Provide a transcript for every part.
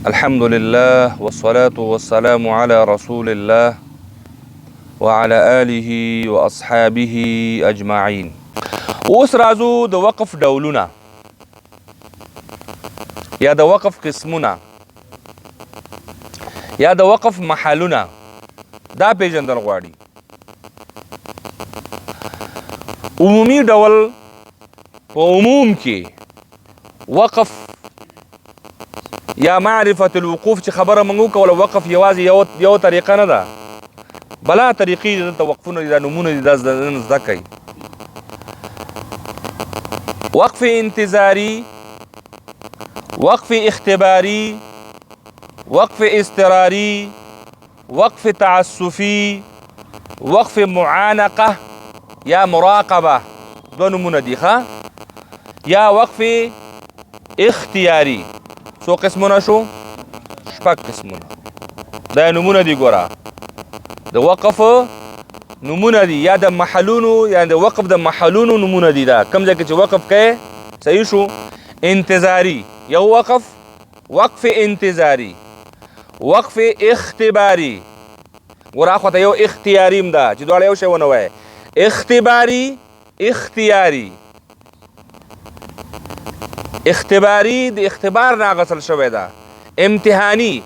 الحمد لله والصلاة والسلام على رسول الله وعلى آله وأصحابه أجمعين. اوس رازو د وقف ډولونه یا د وقف قسمونه یا د وقف محلونه دا پیژندل غواړي. عمومي ډول په عموم کې وقف یا معرفة الوقوف چې خبره موږ کوله وقف یوازې یو طریقه نه ده، بلا طریقې دلته وقفونه دي، دا نومونه دي، دا زده کوي. وقف انتظاری، وقف اختباری، وقف اضطراری، وقف تعسفی، وقف معانقه یا مراقبه، دو نمونه دي ښه. یا وقف اختیاری، څو قسمونه شو؟ شپږ قسمونه. دا نمونه دي ګوره د وقف نمونه دي، یا د محلونو یا د وقف د محلونو نمونه دي. دا کوم ځای کې چې وقف کوي صحیح شو. انتظاری یو وقف، وقف انتظاری، وقف اختباری، ګوره اخواته یو اختیاري م ده چې دواړه یو شی ونه وایي. اختباری اختیاري، اختباری د اختبار نه اخیستل شوی ده. امتحاني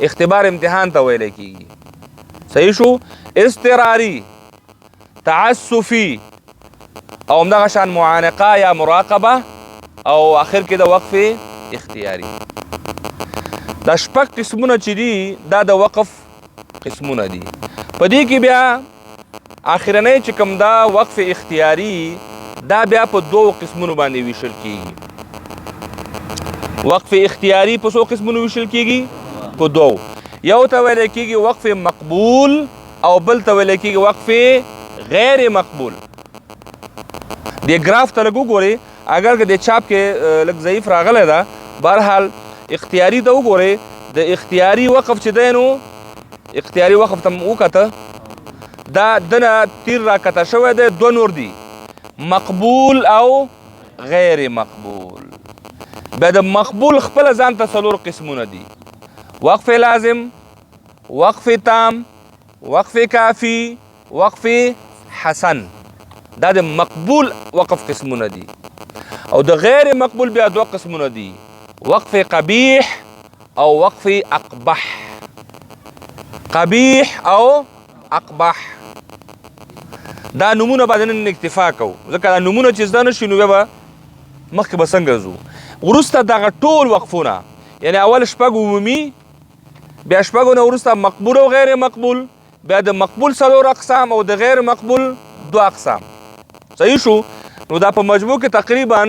اختبار امتحان ته ویلی کیږي صحیح شو. اضطراري، تعسفي، او همدغه شان معانقه یا مراقبه، او آخر کې د وقف اختیاري. دا شپږ قسمونه چې دي دا د وقف قسمونه دي. په دې کې بیا آخرنی چې کوم دا وقف اختیاري دا بیا په دوو قسمونو باندې ویشل کیږي. وقف اختیاري په څو قسمونو ویشل کیږي؟ په دوو. یو ته ویل کیږي وقف مقبول او بل ته ویل کیږي وقف غیر مقبول. د ګراف ته لږ وګورئ، اگر که د چاپ کې لږ ضعیف راغلی ده، بهرحال اختیاري ته وګورئ. د اختیاري وقف چې دی نو اختیاري وقف ته وکته، دا دنه تیر راکته شوی دی، دوه نور دي، مقبول او غیر مقبول. بیا د مقبول خپله ځان ته څلور قسمونه دي: وقف لازم، وقف تام، وقف کافی، وقف حسن. دا د مقبول وقف قسمونه دي. او د غیر مقبول بیا دوه قسمونه دي: وقف قبیح او وقف اقبح. قبیح او اقبح دا نمونه باندې نن اکتفا کوو، ځکه دا نمونه چې زده نه شي نو بیا به مخکې به څنګه ځو. وروسته دغه ټول وقفونه، یعنی اول شپږ عمومي، بیا شپږو نه وروسته مقبول او غیر مقبول، بیا د مقبول څلور اقسام او د غیر مقبول دوه اقسام. صحیح شو. نو دا په مجموع کې تقریبا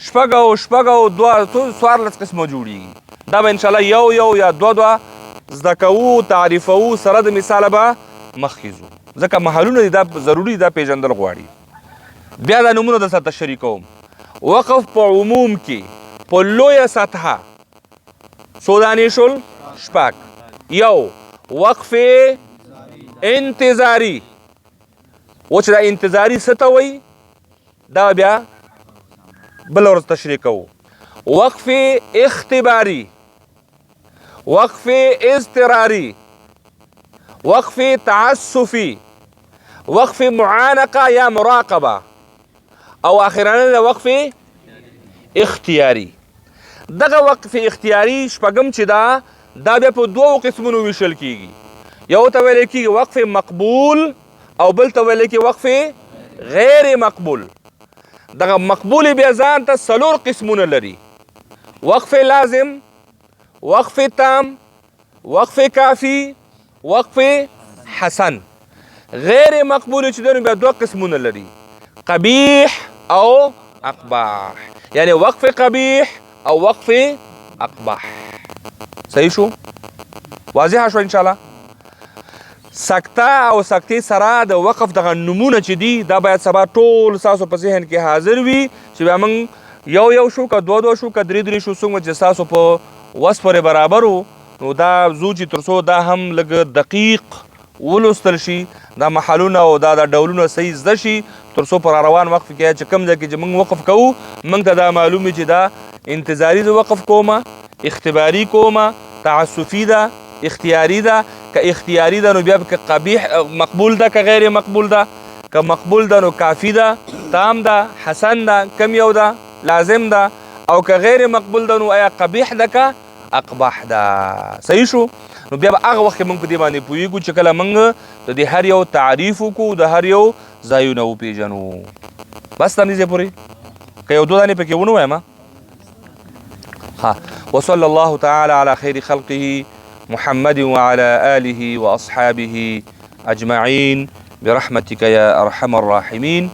شپږ او دوه څوارلس قسمه جوړیږي. دا به انشاءالله یو یا دوه زده کوو، تعریفوو، سره د مثاله به مخکې ځو، ځکه محلونه دي دا ضروري دا پیژندل غواړي. بیا دا نمونه درته تشریح کوم. وقف په عموم کې په لویه سطحه څو دانې شول؟ شپږ. یو وقف انتظاری، و چې دا انتظاري څه ته وایي دا بیا بله ورځ تشریح کوو. وقف اختباری، وقف اضطراری، وقف تعسفی، وقف معانقه یا مراقبه، او آخرانه د وقف اختیاري. دغه وقف اختیاري شپږم چې دا بیا په دوو قسمونو ویشل کیږي. یو ته ویل کیږي وقف مقبول او بل ته ویل کیږي وقف غیر مقبول. دغه مقبول بیا ځان ته څلور قسمونه لري: وقف لازم، وقف تام، وقف کافی، وقف حسن. غیر مقبول چې دی نو بیا دوه قسمونه لري: قبیح او اقباح. یعنی وقف قبیح او وقف اقباح. صحیح شو؟ واضحه شو انشاءالله. سکته او سکتې سره د وقف دغه نمونه چې دي دا باید سبا ټول ستاسو په ذهن کې حاضر وي، چې بیا موږ یو شو که دوه شو که درې شو، څومره چې ستاسو په وس پورې برابر وو. نو دا زو چې تر څو دا هم لږ دقیق ولوستل شي، دا محلونه او دا ډولونه صحیح زده شي، تر څو پر روان وقف کې چې کوم ځای کې چې موږ وقف کوو موږ ته دا معلومي چې دا انتظاري زه وقف کوم اختباری کومه تعسفی ده اختیاری ده که اختیاری ده نو بیا که قبیح مقبول ده که غیر مقبول ده که مقبول ده نو کافی ده تام ده حسن ده کم یو ده لازم ده او که غیر مقبول ده نو آیا قبیح ده که اقبح ده صحیح شو نو بیا به هغه وخت کې موږ په دې باندې پوهېږو چې کله موږ د دې هر یو تعریف وکړو د هر یو ځایونه وپېژنو بس تم دې ځای پورې که یو دوه دانې پکې ونه وایم ها وصلى الله تعالى على خير خلقه محمد وعلى آله وأصحابه أجمعين برحمتك يا أرحم الراحمين